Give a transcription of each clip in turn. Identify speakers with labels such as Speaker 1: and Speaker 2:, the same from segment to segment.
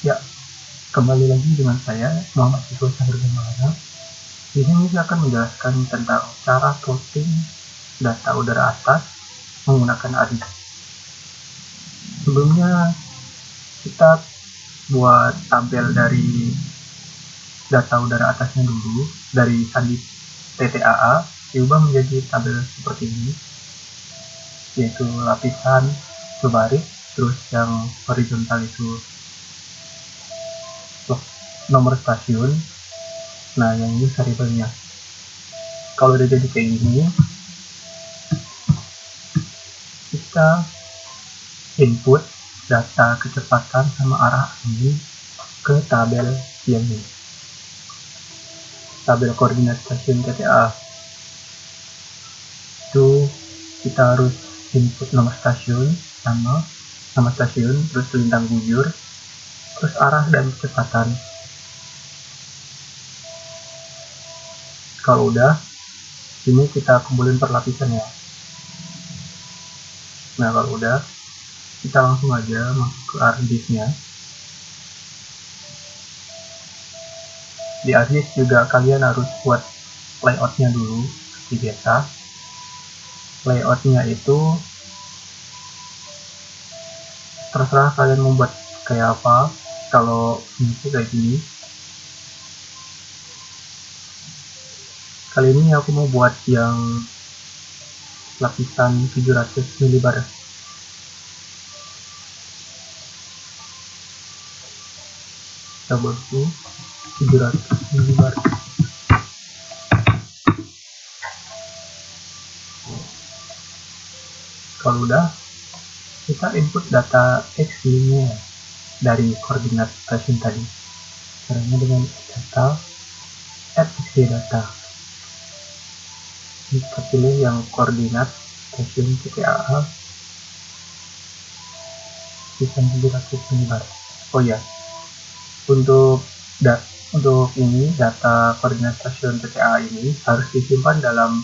Speaker 1: Ya, kembali lagi dengan saya, Muhammad Siswa Sahrudin. Di sini saya akan menjelaskan tentang cara plotting data udara atas menggunakan ARIES. Sebelumnya kita buat tabel dari data udara atasnya dulu, dari sandi TTAA diubah menjadi tabel seperti ini, yaitu lapisan berbaris, terus yang horizontal itu nomor stasiun. Nah, yang ini variabelnya. Kalau udah jadi kayak gini, kita input data kecepatan sama arah angin ke tabel yang ini, tabel koordinat stasiun TTA. Itu kita harus input nomor stasiun, nama stasiun, terus lintang bujur, terus arah dan kecepatan. Kalau udah, ini kita kumpulin per lapisan ya. Nah, kalau udah, kita langsung aja masuk ke ARIES-nya. Di ARIES juga kalian harus buat layoutnya dulu seperti biasa. Layoutnya itu terserah kalian membuat kayak apa. Kalau ini kayak gini, kali ini aku mau buat yang lapisan 700 milibar. Double 700 milibar. Kalau udah, kita input data x-nya dari koordinat stasiun tadi. Caranya dengan data data. Kita pilih yang koordinat stasiun TTAA lapisan 700 milibar. Oh ya, untuk ini data koordinat stasiun TTA ini harus disimpan dalam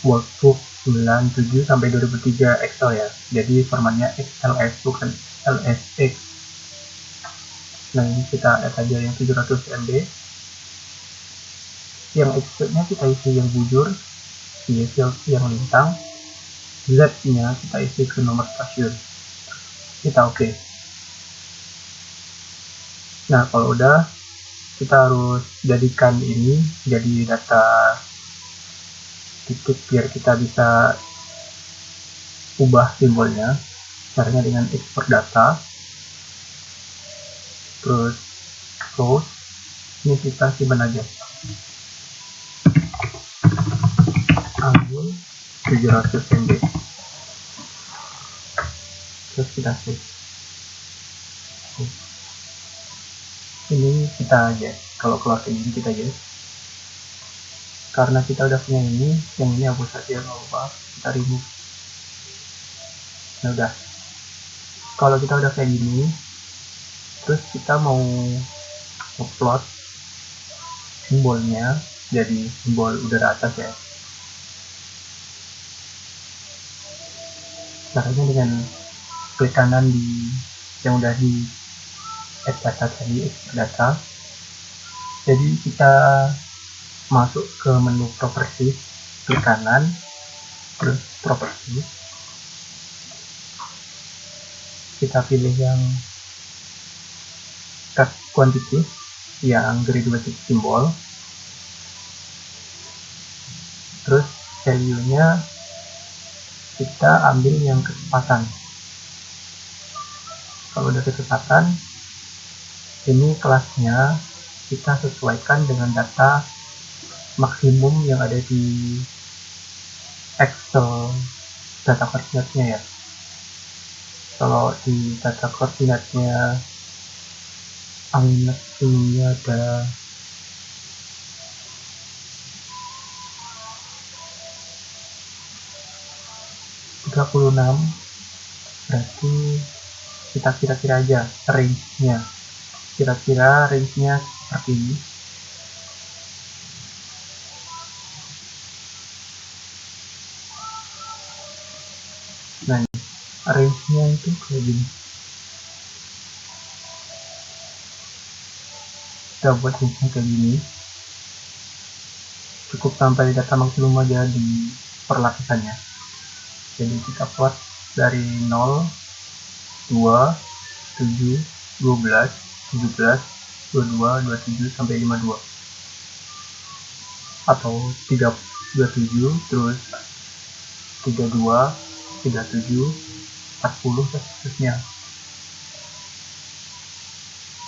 Speaker 1: workbook 97 sampai 2003 Excel ya. Jadi formatnya XLS bukan LSX. Nah, ini kita add aja yang 700 MB. Yang X-nya kita isi yang bujur, Y yang lintang, Z-nya kita isi ke nomor stasiun. Kita oke. Nah, kalau udah, kita harus jadikan ini jadi data titik biar kita bisa ubah simbolnya. Caranya dengan export data, terus close. Ini kita simpan aja. Ambil 700 MB. Terus kita save. Ini kita aja. Kalau keluar kayak gini kita aja. Karena kita udah punya ini, yang ini hapus saja, nggak apa-apa. Kita remove. Nah, udah. Kalau kita udah kayak gini, terus kita mau upload simbolnya jadi simbol udara atas ya. Caranya dengan klik kanan di yang udah di add data tadi, export data. Jadi kita masuk ke menu properties, klik kanan, terus properties. Kita pilih yang cut quantity, yang graduated symbol. Terus value-nya kita ambil yang kecepatan. Kalau udah kecepatan, ini kelasnya kita sesuaikan dengan data maksimum yang ada di Excel data koordinatnya ya. Kalau di data koordinatnya angin ini ada 36, berarti kita kira-kira aja range-nya. Kira-kira range-nya seperti ini. Nah, range-nya itu kayak gini. kita buat linknya kayak gini, cukup sampai data maksimum aja di perlapisannya. Jadi kita plot dari 0, 2, 7, 12, 17, 22, 27 sampai 52, atau 27 terus 32, 37, 40 dan seterusnya.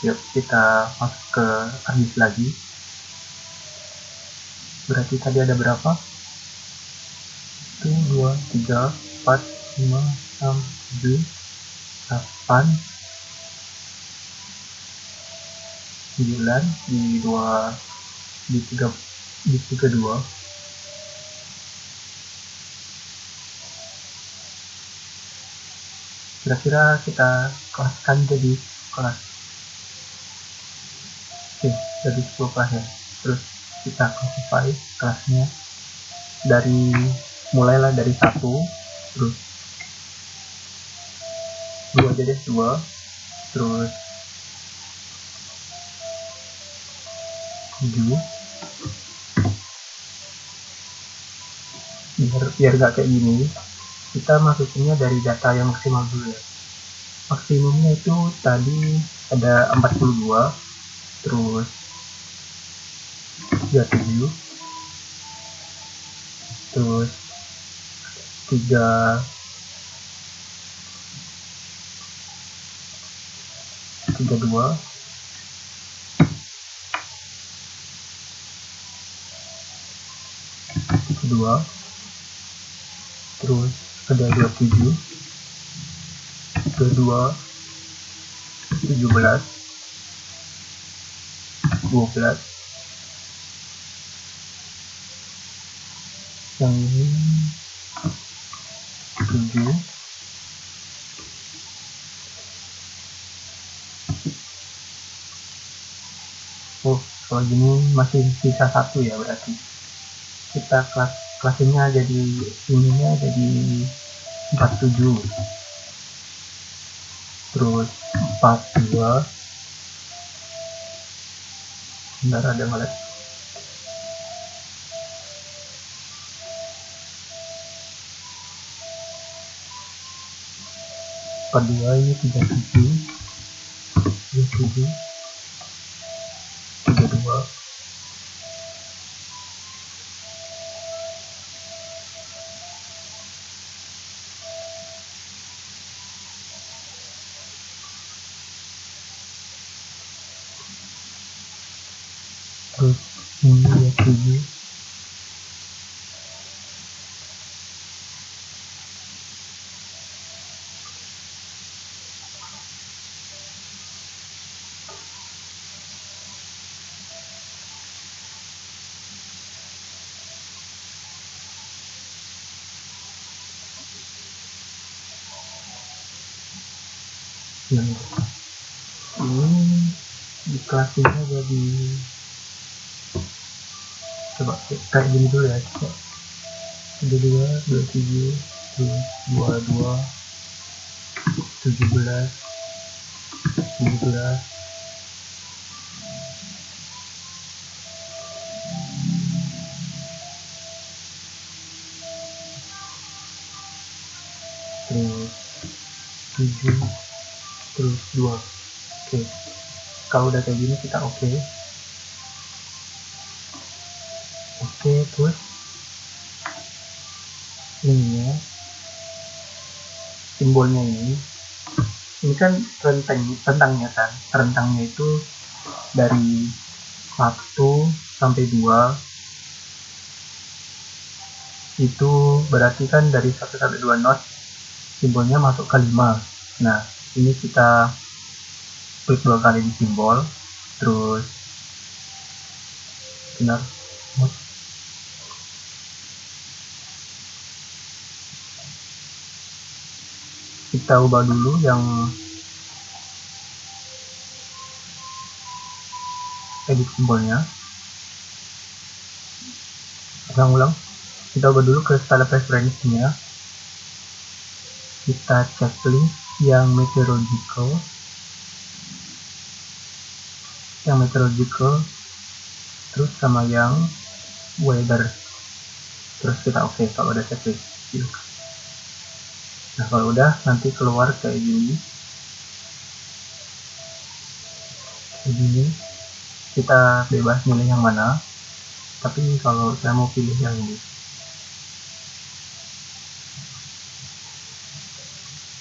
Speaker 1: Yuk kita masuk ke argis lagi. Berarti tadi ada berapa? 1, 2, 3, 4, 5, 6, 7, 8, 9 di 2, di 3, di 32. Kira-kira kita kelaskan jadi kelas. Oke, jadi 10 kelas ya. Terus kita classify kelasnya dari mulailah dari 1, terus 2 aja deh, 2, terus 7, biar gak kayak gini, kita masukinnya dari data yang maksimal dulu ya. Maksimumnya itu tadi ada 42, terus 37, terus 32, terus ada 27, 22, 17, 12, yang ini 7, oh kalau gini masih sisa 1 ya, berarti kita klasinnya jadi ininya jadi 47, terus 42, bentar ada ngelag, 42 ini 37, 27, 32, terus ini 27, yang ini di kelasnya jadi coba kayak gini dulu ya, coba 32, 27, terus 22, 17, 17, terus 7, terus 2. Oke, kalau udah kayak gini kita oke, terus ini ya, simbolnya ini kan rentangnya kan, rentangnya itu dari 1 sampai 2, itu berarti kan dari 1 sampai 2 not simbolnya masuk ke 5. Nah ini kita klik 2 kali di simbol, terus benar, kita ubah dulu yang edit simbolnya, ulang kita ubah dulu ke style preference-nya, kita cek link yang meteorological, yang meteorological, terus sama yang weather. Terus kita oke kalau udah checklist gitu. Nah kalau udah nanti keluar kayak gini, kita bebas milih yang mana. Tapi kalau saya mau pilih yang ini,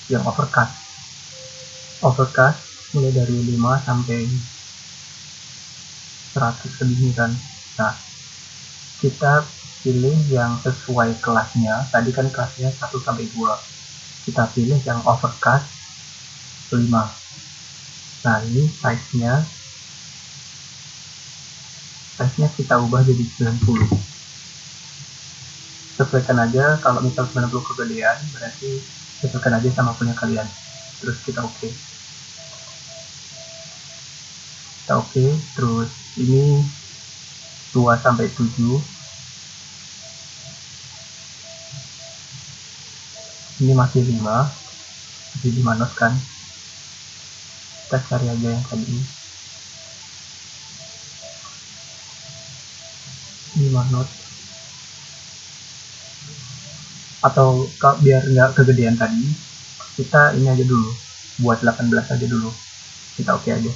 Speaker 1: yang overcast mulai dari 5 sampai 100 lebih kan. Nah kita pilih yang sesuai kelasnya. Tadi kan kelasnya 1 sampai 2, kita pilih yang overcast 5. Nah ini size-nya kita ubah jadi 90. Sesuaikan aja, kalau misal 90 kegedean berarti sesuaikan aja sama punya kalian. Terus kita oke. Terus ini 2 sampai 7. Ini masih 5 knot kan. Kita cari aja yang tadi 5 knot, atau biar nggak kegedean tadi kita ini aja dulu, buat 18 aja dulu, kita oke aja.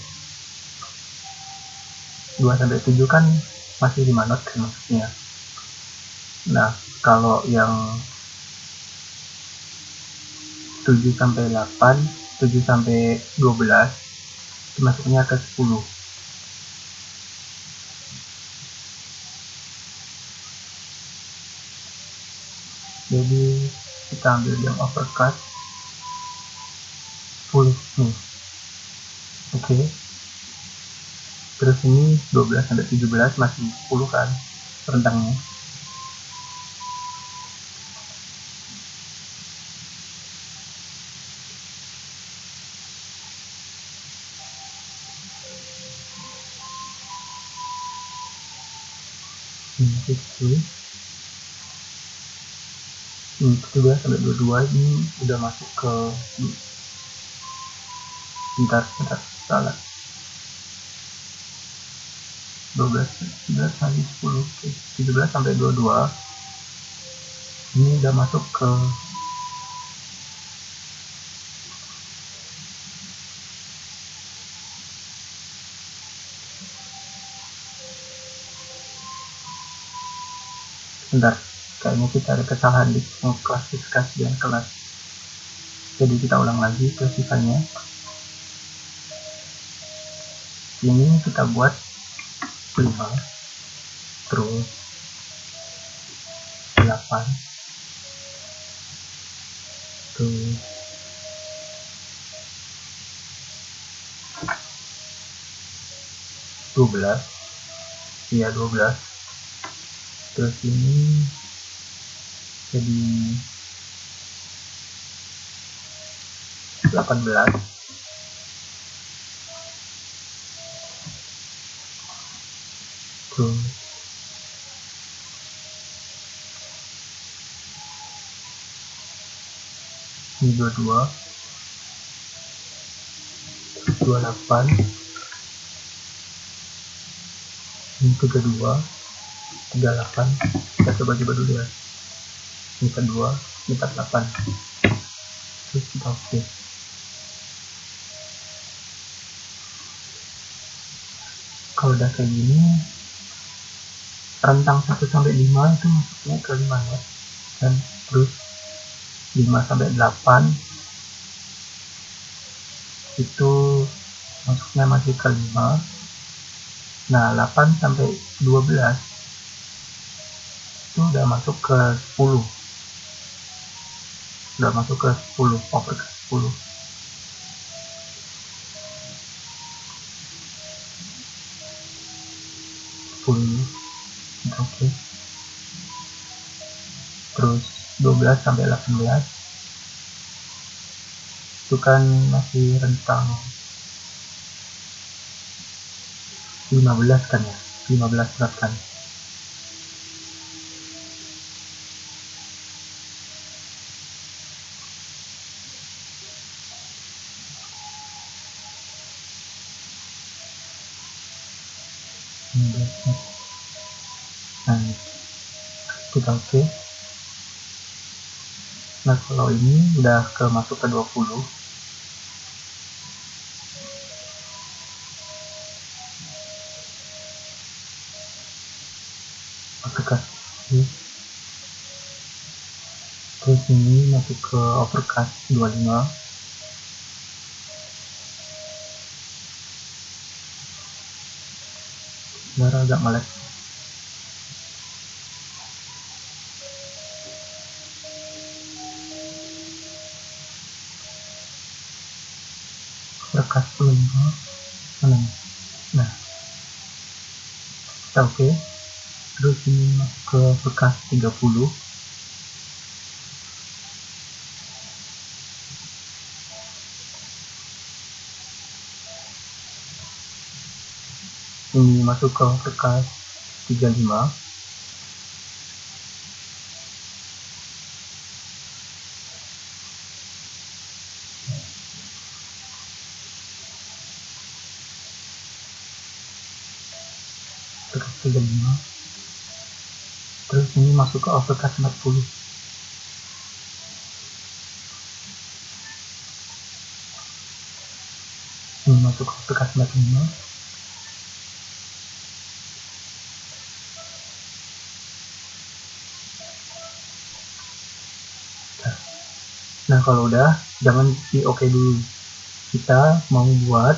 Speaker 1: 2 sampai 7 kan masih 5 knot kan maksudnya. Nah kalau yang 7 sampai 8, 7 sampai 12 itu masuknya ke 10. Jadi kita ambil yang overcut full nih. Oke. Terus ini 12 sampai 17 masih 10 kan rentangnya. Ini 17 sampai 22 ini udah masuk ke bentar salah, 12 kali 10, 17 sampai 22 ini udah masuk ke bentar, kayaknya kita ada kesalahan di klasifikasian kelas, jadi kita ulang lagi ke sisanya. Ini kita buat 5, terus 8, terus 12, iya 12, terus ini jadi 18, terus ini 22, 28, ini 32, 38, kita coba dulu ya, ini kedua, ini 48, terus kita oke. Kalau udah kayak gini, rentang 1 sampai 5 itu masuknya ke 5 ya, dan terus 5 sampai 8 itu masuknya masih ke 5. Nah 8 sampai 12 itu udah masuk ke 10, over ke 10. Oke. Terus 12 sampai 18 itu kan masih rentang 15 kan ya, 15 berat kan. Nah, kita oke. Nah, kalau ini udah masuk ke 20, aplikasi. Terus ini masuk ke overcast 25. Biar agak melek. Overcast 25. Nah, kita oke. Terus ini masuk ke overcast 30. Ini masuk ke overcast 35. Overcast 35. Terus ini masuk ke overcast 40. Ini masuk ke overcast 45. Nah, kalau udah, jangan di oke dulu. Kita mau buat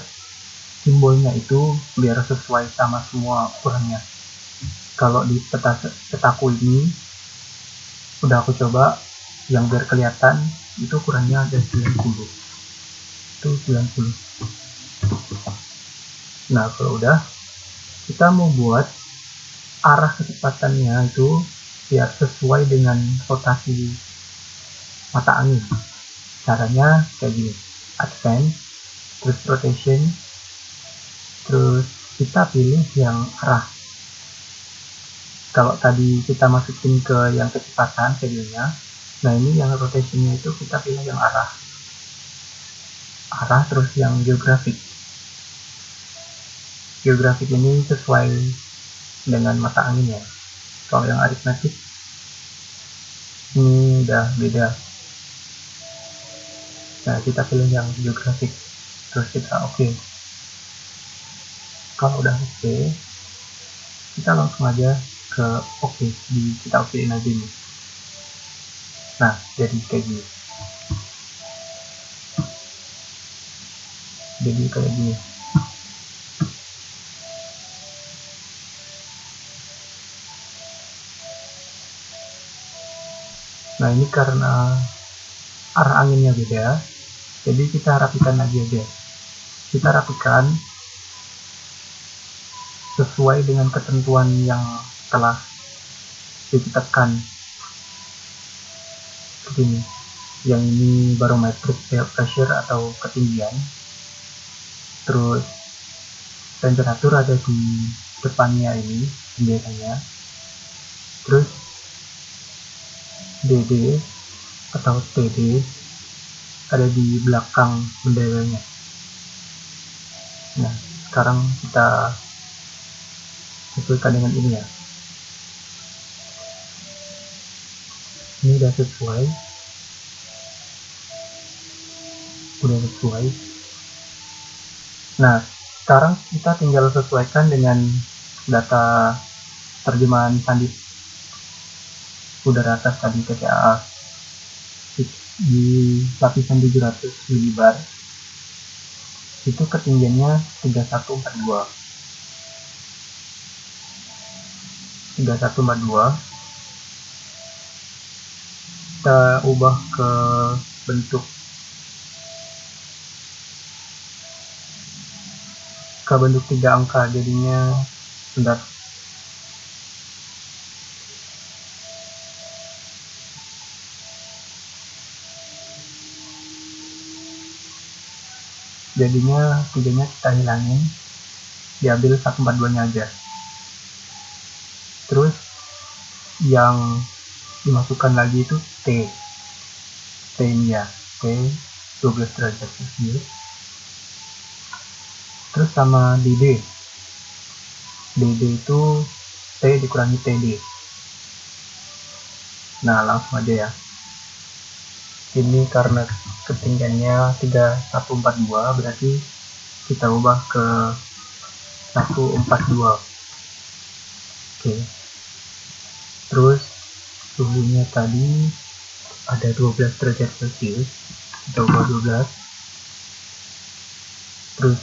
Speaker 1: simbolnya itu biar sesuai sama semua ukurannya. Kalau di petaku ini udah aku coba yang biar kelihatan itu ukurannya ada 90. Itu 90. Nah, kalau udah, kita mau buat arah kecepatannya itu biar sesuai dengan rotasi mata angin. Caranya kayak gini, advance, terus rotation, terus kita pilih yang arah. Kalau tadi kita masukin ke yang kecepatan videonya, nah ini yang rotationnya itu kita pilih yang arah terus yang geografik ini sesuai dengan mata angin ya. Kalau yang aritmetik ini udah beda. Nah, kita pilih yang geografik, terus kita oke. Kalau udah oke, kita langsung aja ke oke, kita okein aja nih. Nah, jadi kayak gini. Nah, ini karena arah anginnya beda, jadi kita rapikan lagi aja. Kita rapikan sesuai dengan ketentuan yang telah ditetapkan. Begini, yang ini barometric pressure atau ketinggian, terus temperatur ada di depannya ini benderanya, terus DD atau TD ada di belakang benderanya. Nah, sekarang kita sesuaikan dengan ini ya. Ini udah sesuai. Nah, sekarang kita tinggal sesuaikan dengan data terjemahan sandi udara atas tadi TCAA di lapisan 700 milibar itu ketinggiannya 3142. Kita ubah ke bentuk tiga angka, jadinya sebentar. Jadinya tiganya kita hilangin, diambil 142-nya aja. Terus yang dimasukkan lagi itu T ini ya, T 12 derajat Celcius. Terus sama DD DD itu T dikurangi TD. Nah, langsung aja ya. Ini karena ketinggiannya 3142, berarti kita ubah ke 142. Oke. Terus suhunya tadi ada 12 derajat Celcius. Kita ubah 12. Terus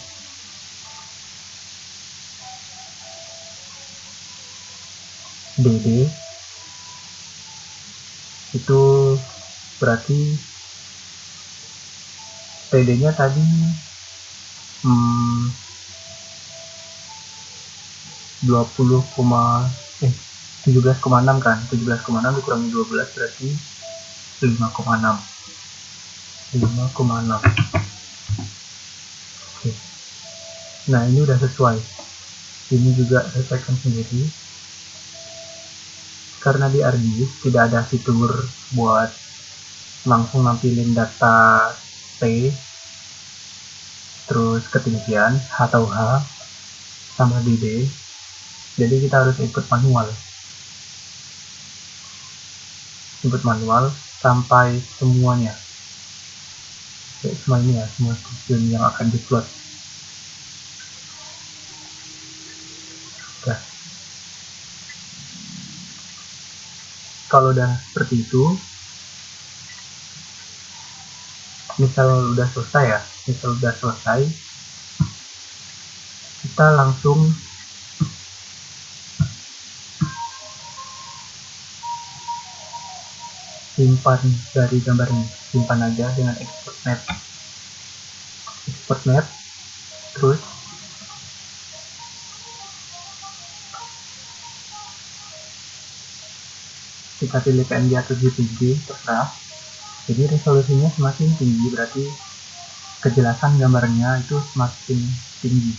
Speaker 1: DD itu berarti TD-nya tadi 17,6 kan, 17,6 dikurangi 12 berarti 5,6. Oke. Nah, ini udah sesuai. Ini juga sesuaikan sendiri. Karena di ArcGIS tidak ada fitur buat langsung nampilin data T, terus ketinggian H atau H sama DD, jadi kita harus input manual sampai semuanya, semua ini ya, semua stasiun yang akan diplot. Nah, kalau udah seperti itu, misal udah selesai, kita langsung simpan dari gambarnya, simpan aja dengan export map. Terus kita pilih PNG atau JPG, terserah. Jadi resolusinya semakin tinggi berarti kejelasan gambarnya itu semakin tinggi,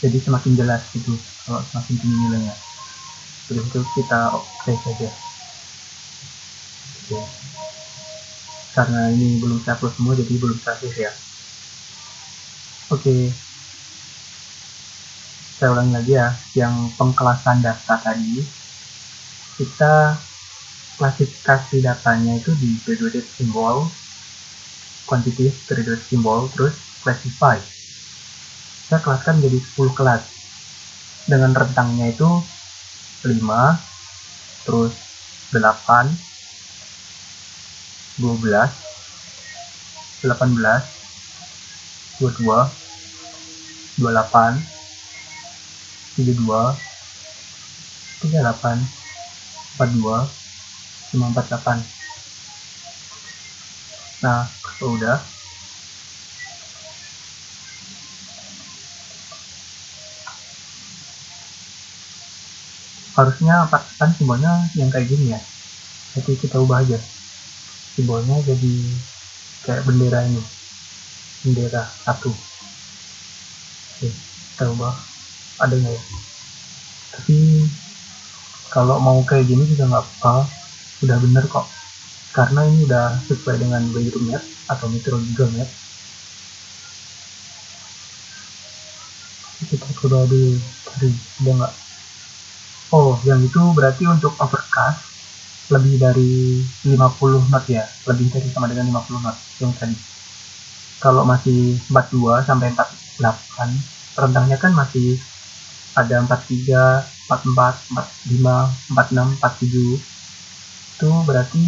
Speaker 1: jadi semakin jelas gitu kalau semakin tinggi nilainya. Jadi itu kita oke saja. Oke. Karena ini belum saya upload semua, jadi belum saya save ya. Oke, saya ulangi lagi ya. Yang pengkelasan data tadi, kita klasifikasi datanya itu di graduated symbol, quantitative graduated symbol, terus classify. Saya kelaskan jadi 10 kelas dengan rentangnya itu 5, terus 8, 12, 18, 22, 28, 32, 38, 42, 548. Nah, kalau udah, harusnya kan simbolnya yang kayak gini ya. Jadi kita ubah aja simbolnya jadi kayak bendera ini, bendera satu. Oke, kita ubah, ada nggak ya? Tapi kalau mau kayak gini juga nggak apa, udah bener kok, karena ini udah sesuai dengan Beirut Map atau Meteorological Map. Kita coba dulu cari, udah nggak? Oh, yang itu berarti untuk overcast lebih dari 50 knot ya, lebih dari sama dengan 50 knot yang tadi. Kalau masih 42 sampai 48, rentangnya kan masih ada 43, 44, 45, 46, 47. Itu berarti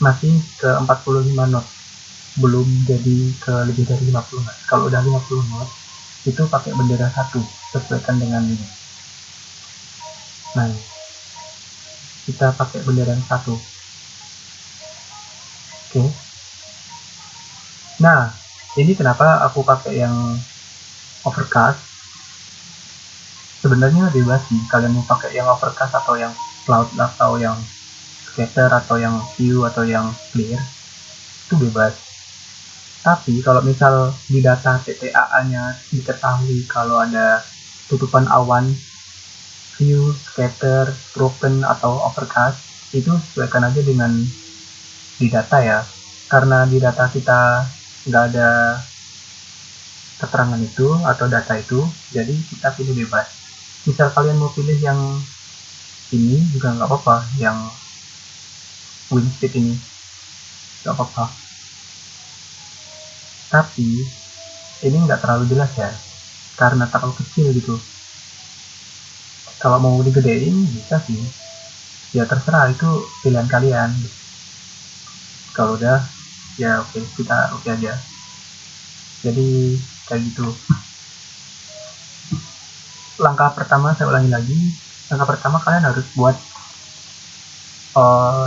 Speaker 1: masih ke 45 knot, belum jadi ke lebih dari 50 knot. Kalau udah 50 knot, itu pakai bendera satu, sesuaikan dengan ini. Nah, kita pakai bendera yang satu. Oke. Nah, ini kenapa aku pakai yang overcast. Sebenarnya bebas sih, kalian mau pakai yang overcast atau yang cloud atau yang scatter atau yang view atau yang clear, itu bebas. Tapi kalau misal di data TTAA-nya diketahui kalau ada tutupan awan, view, scatter, broken atau overcast, itu sesuaikan aja dengan di data ya. Karena di data kita nggak ada keterangan itu atau data itu, jadi kita pilih bebas. Misal kalian mau pilih yang ini juga nggak apa-apa, yang wind speed ini nggak apa-apa, tapi ini nggak terlalu jelas ya karena terlalu kecil gitu. Kalau mau digedein bisa sih, ya terserah, itu pilihan kalian. Kalau udah ya oke, kita oke aja. Jadi kayak gitu. Langkah pertama, saya ulangi lagi, langkah pertama kalian harus buat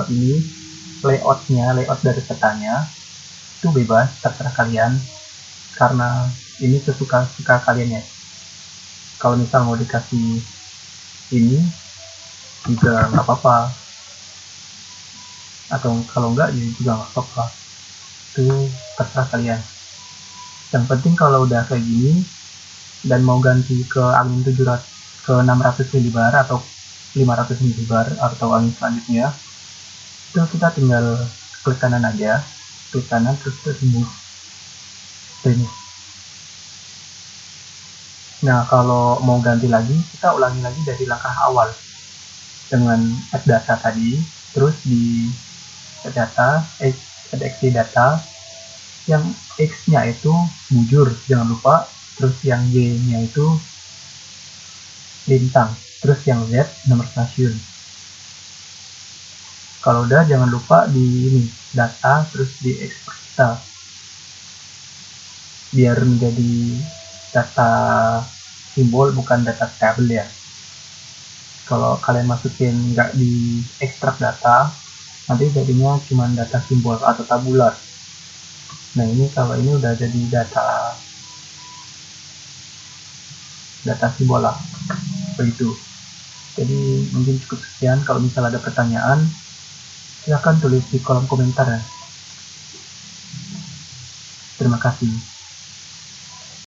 Speaker 1: ini layout dari petanya. Itu bebas, terserah kalian, karena ini sesuka-suka kalian ya. Kalau misal mau dikasih ini juga nggak apa-apa, atau kalau enggak ya juga nggak apa-apa, itu terserah kalian. Yang penting kalau udah kayak gini dan mau ganti ke angin 700 ke 600 mbar atau 500 mbar atau angin selanjutnya, itu kita tinggal klik kanan aja, klik kanan terus move finish. Nah kalau mau ganti lagi, kita ulangi lagi dari langkah awal dengan add data tadi, terus di add data, add XD data, yang X nya itu bujur jangan lupa, terus yang Y nya itu lintang, terus yang Z nomor stasiun. Kalau udah jangan lupa di ini data, terus di export data biar menjadi data simbol bukan data tabel ya. Kalau kalian masukin nggak di ekstrak data, nanti jadinya cuma data simbol atau tabular. Nah ini kalau ini udah jadi data simbol lah, begitu. Jadi mungkin cukup sekian. Kalau misalnya ada pertanyaan, silahkan tulis di kolom komentar ya. Terima kasih.